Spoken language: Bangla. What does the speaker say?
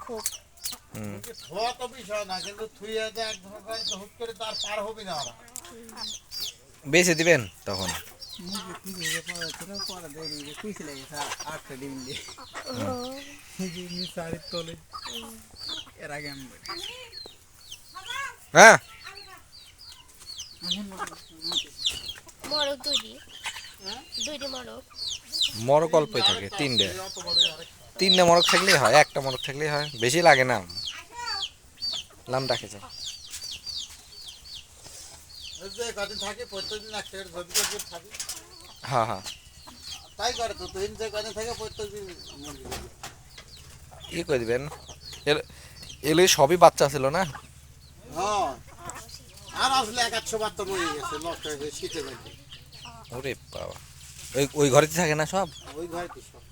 খুব ধোয়া তো বিষয় না, কিন্তু থুইয়া যে এক ধরনের হুট করে তার পার হবে না ওরা। বেচে দিবেন তখন? হ্যাঁ মরক দুইটি মরক মরক অল্পই থাকে, তিনটে মরক থাকলেই হয়, একটা মরক থাকলেই হয়, বেশি লাগে না। লাম ডাকে যাও। এই যে কদিন থাকে প্রত্যেকদিন একটা করে ঝবি করে থাকে। হ্যাঁ হ্যাঁ, তাই করে তো, তুই যে কদিন থাকে প্রত্যেকদিন মুরগি। ই করে দিবেন। এলে সবই বাচ্চা ছিল না? হ্যাঁ, আর আসলে 100 বার তো মরে গেছে নষ্ট হয়ে শীতে। ওরে বাবা, ওই ঘরেতে থাকে না সব? ওই ঘরে তো সব